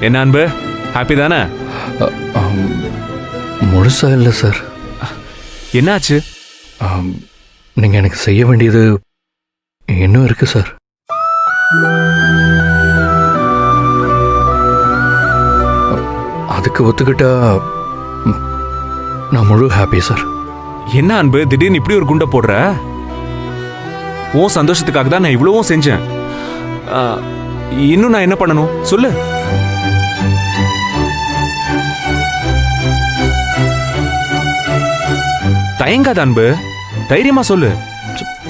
என்ன அன்பு, ஹாப்பி தானே? முழுசா இல்லை சார். என்னாச்சு? நீங்கள் எனக்கு செய்ய வேண்டியது இன்னும் இருக்கு சார். அதுக்கு ஒத்துக்கிட்டா நான் முழு ஹாப்பி சார். என்ன அன்பு, திடீர்னு இப்படி ஒரு குண்டை போடுற? உன் சந்தோஷத்துக்காக தான் நான் இவ்வளவும் செஞ்சேன். இன்னும் நான் என்ன பண்ணணும் சொல்லு. தயங்காத அன்பு, தைரியமா சொல்லு.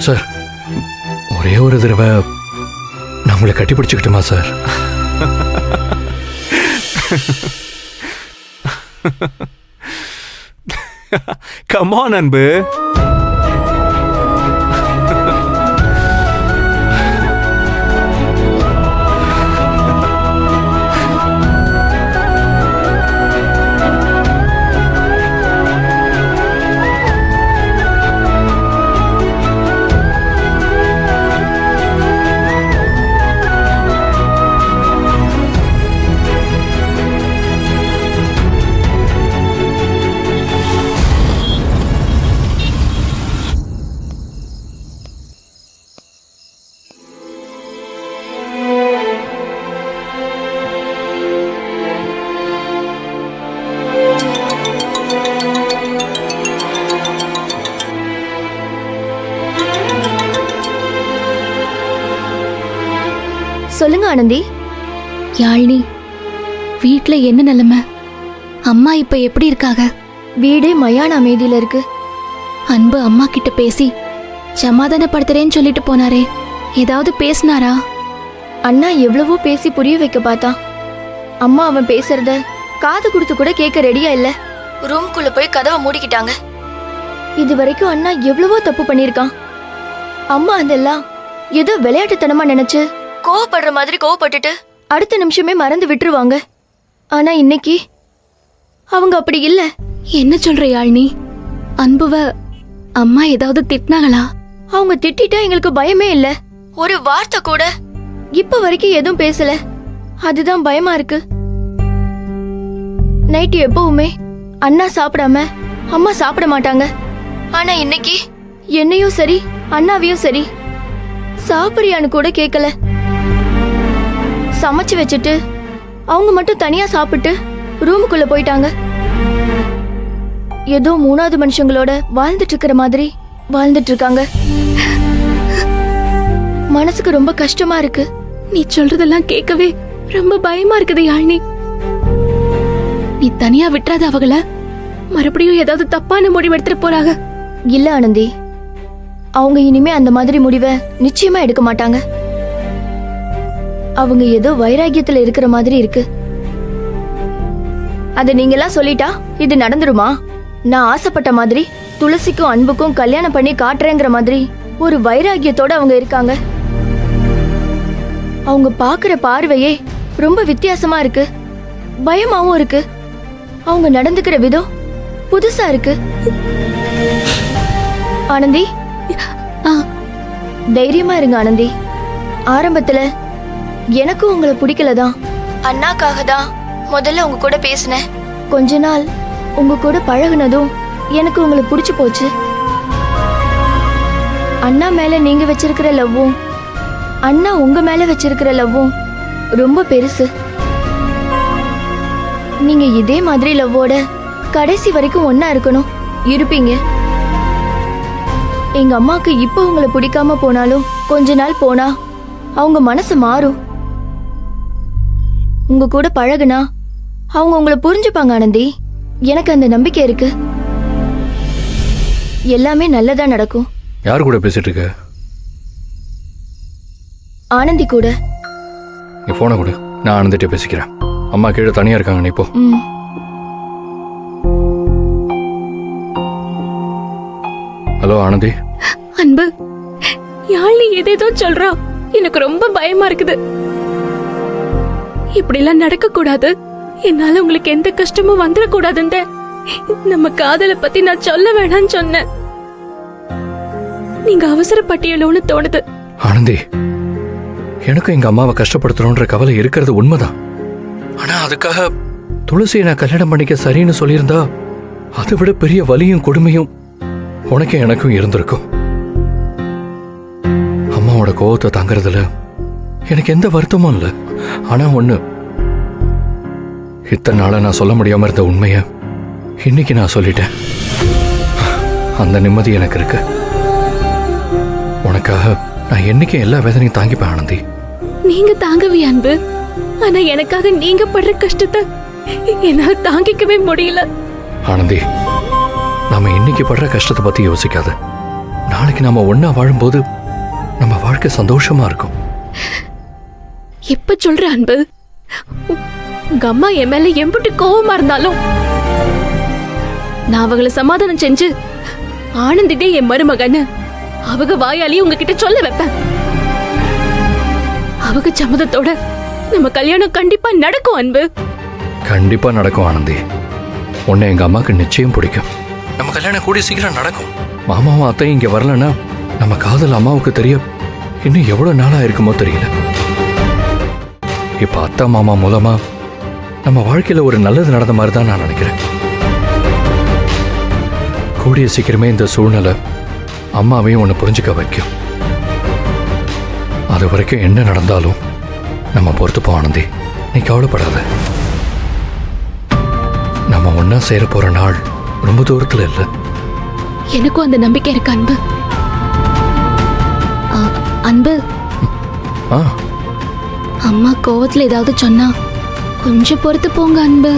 சார், ஒரே ஒரு தடவை நான் உங்களை கட்டி பிடிச்சுக்கிட்டுமா சார்? கம் ஆன் அன்பு. சொல்லுங்க ஆனந்தி. யாழினி, வீட்ல என்ன நிலைமை? அம்மா இப்ப எப்படி இருக்காங்க? வீடே மயான அமைதியில இருக்கு. அன்பு அம்மா கிட்ட பேசி சமாதானப்படுத்துறேன்னு சொல்லிட்டு போனாரே, ஏதாவது பேசினாரா? அண்ணா எவ்வளவோ பேசி புரிய வைக்க பார்த்தா. அம்மா அவன் பேசுறத காது கொடுத்து கூட கேட்க ரெடியா இல்ல. ரூம்குள்ள போய் கதவை மூடிக்கிட்டாங்க. இது வரைக்கும் அண்ணா எவ்வளவோ தப்பு பண்ணிருக்கான். அம்மா அதெல்லாம் ஏதோ விளையாட்டுத்தனமா நினைச்சு கோவப்படுற மாதிரி கோவப்பட்டுட்டு அடுத்த நிமிஷமே மறந்து விட்டுருவாங்க. ஆனா இன்னைக்கு அவங்க அப்படி இல்ல. என்ன சொல்ற யாழினி? அன்புவ அம்மா ஏதாவது திட்டினாங்களா? அவங்க திட்டிட்டா எங்களுக்கு பயமே இல்ல. ஒரு வார்த்தை கூட இப்ப வரைக்கும் எதுவும் பேசல. அதுதான் பயமா இருக்கு. நைட்டு எப்பவுமே அண்ணா சாப்பிடாம அம்மா சாப்பிட மாட்டாங்க. ஆனா இன்னைக்கு என்னையும் சரி அண்ணாவையும் சரி சாப்பிடுறியான்னு கூட கேட்கல. சமைச்சு வச்சுட்டு அவங்க மட்டும் தனியா சாப்பிட்டு ரூமுக்குள்ள போயிட்டாங்க. ஏதோ மூணாவது மனுஷங்களோட வாழ்ந்துட்டு இருக்கிற மாதிரி வாழ்ந்துட்டு இருக்காங்க. மனசுக்கு ரொம்ப கஷ்டமா இருக்கு. நீ சொல்றதெல்லாம் கேட்கவே ரொம்ப பயமா இருக்குது யாழினி. நீ தனியா விட்டுறாத அவங்கள. மறுபடியும் ஏதாவது தப்பான முடிவு எடுத்துட்டு போறாங்க. இல்ல ஆனந்தி, அவங்க இனிமே அந்த மாதிரி முடிவை நிச்சயமா எடுக்க மாட்டாங்க. அவங்க ஏதோ வைராகியத்துல இருக்கிற மாதிரி இருக்கு. அத நீங்கெல்லாம் சொல்லிட்டா இது நடந்துருமா? நான் ஆசைப்பட்ட மாதிரி துளசிக்கும் அன்புக்கும் கல்யாணம் பண்ணி காட்டுறேங்கிற மாதிரி ஒரு வைராகியத்தோட அவங்க இருக்காங்க. அவங்க பாக்குற பார்வையே ரொம்ப வித்தியாசமா இருக்கு. பயமாவும் இருக்கு. அவங்க நடந்துக்கிற விதம் புதுசா இருக்கு. ஆனந்தி, தைரியமா இருங்க ஆனந்தி. ஆரம்பத்துல எனக்கும் உங்களை பிடிக்கலதான். அண்ணாக்காக தான் முதல்ல உங்க கூட பேசினேன். கொஞ்ச நாள் உங்க கூட பழகுனதும் எனக்கு உங்களை பிடிச்சு போச்சு. அண்ணா மேல நீங்க வச்சிருக்கிற லவ்வும் அண்ணா உங்க மேல வச்சிருக்கிற லவ்வும் ரொம்ப பெருசு. நீங்க இதே மாதிரி லவ்வோட கடைசி வரைக்கும் ஒன்னா இருக்கணும். இருப்பீங்க. எங்க அம்மாக்கு இப்ப உங்களை பிடிக்காம போனாலும் கொஞ்ச நாள் போனா அவங்க மனசு மாறும். உங்க கூட பழகுனா அவங்க உங்களை புரிஞ்சுப்பாங்க ஆனந்தி. எனக்கு அந்த நம்பிக்கை இருக்கு. எல்லாமே நல்லதா நடக்கும். யாரு கூட பேசிட்டு இருக்க? ஆனந்தி கூட. நீ போனை கொடு, நான் ஆனந்திட்ட பேசிக்கிறேன். அம்மா கீழே தனியா இருக்காங்க, நீ போ. ஹலோ ஆனந்தி. அன்பு, யாழினி ஏதேதோ சொல்றா. எனக்கு ரொம்ப பயமா இருக்குது. இப்படி எல்லாம் நடக்க கூடாது. என்னால உங்களுக்கு எந்த கஷ்டமும் வந்துடக்கூடாதுன்னு நம்ம காதலை பத்தி நான் சொல்ல வேணாம்னு சொன்னேன். நீங்க அவசரப்பட்டியலோன்னு தோணுது. ஆனந்தி, எனக்கும் எங்க அம்மாவை கஷ்டப்படுத்துறோன்ற கவலை இருக்கிறது உண்மைதான். ஆனா அதுக்காக துளசியை நான் கல்யாணம் பண்ணிக்க சரின்னு சொல்லியிருந்தா அதை விட பெரிய வலியும் கொடுமையும் உனக்கும் எனக்கும் இருந்திருக்கும். அம்மாவோட கோவத்தை தாங்கிறதுல எனக்கு எந்த வருத்தமும் இல்லை. ஆனா ஒண்ணு, இத்தனை நாளா நான் சொல்ல முடியாம இருந்த உண்மைய இன்னைக்கு நான் சொல்லிட்டேன். அந்த நிம்மதி எனக்கு இருக்கு. உனக்காக நான் என்னைக்கும் எல்லா வேதனையும் தாங்கிப்பேன் ஆனந்தி. நீங்க தாங்கவே அன்பு. ஆனா எனக்காக நீங்க படுற கஷ்டத்தை என்னால தாங்கிக்கவே முடியல. ஆனந்தி, நாம இன்னைக்கு படுற கஷ்டத்தை பத்தி யோசிக்காத. நாளைக்கு நாம ஒன்னா வாழும்போது நம்ம வாழ்க்கை சந்தோஷமா இருக்கும். எப்ப சொல்ற அன்பு? உங்க அம்மா என் மேல எம்பிட்டு கோவமா இருந்தாலும் நான் அவங்கள சமாதானம் செஞ்சு ஆனந்திதே என் மருமகன்னு அவங்க வாயாலேயே உங்ககிட்ட சொல்ல வைப்பேன். அவங்க சம்மதத்தோட நம்ம கல்யாணம் கண்டிப்பா நடக்கும் அன்பு. கண்டிப்பா நடக்கும் ஆனந்தி. உன்னை எங்க அம்மாக்கு நிச்சயம் பிடிக்கும். நம்ம கல்யாணம் கூடிய சீக்கிரம் நடக்கும். மாமாவும் அத்தையும் இங்க வரலன்னா நம்ம காதல் அம்மாவுக்கு தெரிய இன்னும் எவ்வளவு நாளா இருக்குமோ தெரியல. இப்ப அத்தா மாமா மூலமா நம்ம வாழ்க்கையில ஒரு நல்லது நடந்த மாதிரி தான் நான் நினைக்கிறேன். கூடிய சீக்கிரமே இந்த சூழ்நிலை அம்மாவையும் உன்னை புரிஞ்சுக்க வைக்கும். அது வரைக்கும் என்ன நடந்தாலும் நம்ம பொறுத்துப்போம் ஆனந்தி. நீ கவலைப்படாத. நம்ம ஒன்னா சேர போற நாள் ரொம்ப தூரத்துல இல்ல. எனக்கும் அந்த நம்பிக்கை இருக்கு அன்பு. அன்பு, ஆ, அம்மா கோவத்துல ஏதாவது சொன்னா கொஞ்சம் பொறுத்து போங்க அன்பு.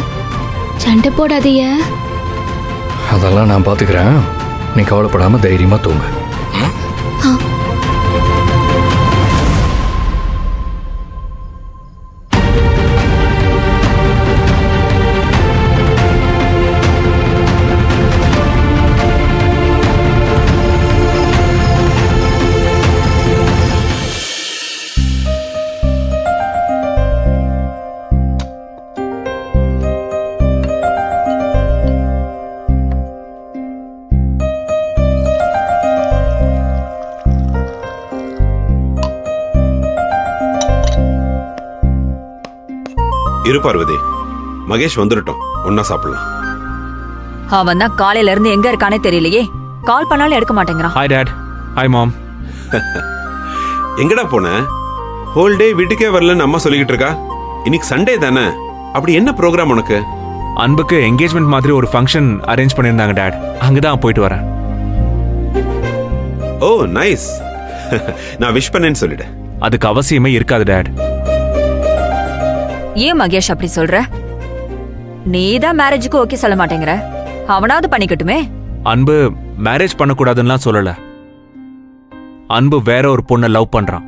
சண்டை போடாதீய. அதெல்லாம் நான் பாத்துக்கிறேன். நீ கவலைப்படாம தைரியமா தூங்க. இரு பார்வதி, மகேஷ் வந்துட்டோம், ஒன்னா சாப்பிடலாம். அவன் தான் காலையில இருந்து எங்க இருக்கானே தெரியலையே. கால் பண்ணாலும் எடுக்க மாட்டேங்கிறான். Hi dad. Hi mom. எங்கடா போன? ஹோல் டே வீட்டுக்கே வரலன்னு அம்மா சொல்லிக்கிட்டு இருக்கா. இன்னைக்கு சண்டே தானே, அப்படி என்ன ப்ரோக்ராம் உனக்கு? அன்புக்கு என்கேஜ்மெண்ட் மாதிரி ஒரு ஃபங்க்ஷன் அரேஞ்ச் பண்ணியிருந்தாங்க டாட். அங்கதான் போயிட்டு வரேன். ஓ நைஸ். நான் விஷ் பண்ணேன்னு சொல்லிடு. அதுக்கு அவசியமே இருக்காது டாட். ஏன் மகேஷ் அப்படி சொல்ற? நீதான் மேரேஜுக்கு ஓகே சொல்ல மாட்டேங்கிற. அவனாவது பண்ணிக்கட்டுமே. அன்பு மேரேஜ் பண்ணக்கூடாதுன்னு சொல்லல. அன்பு வேற ஒரு பொண்ணை லவ் பண்றான்.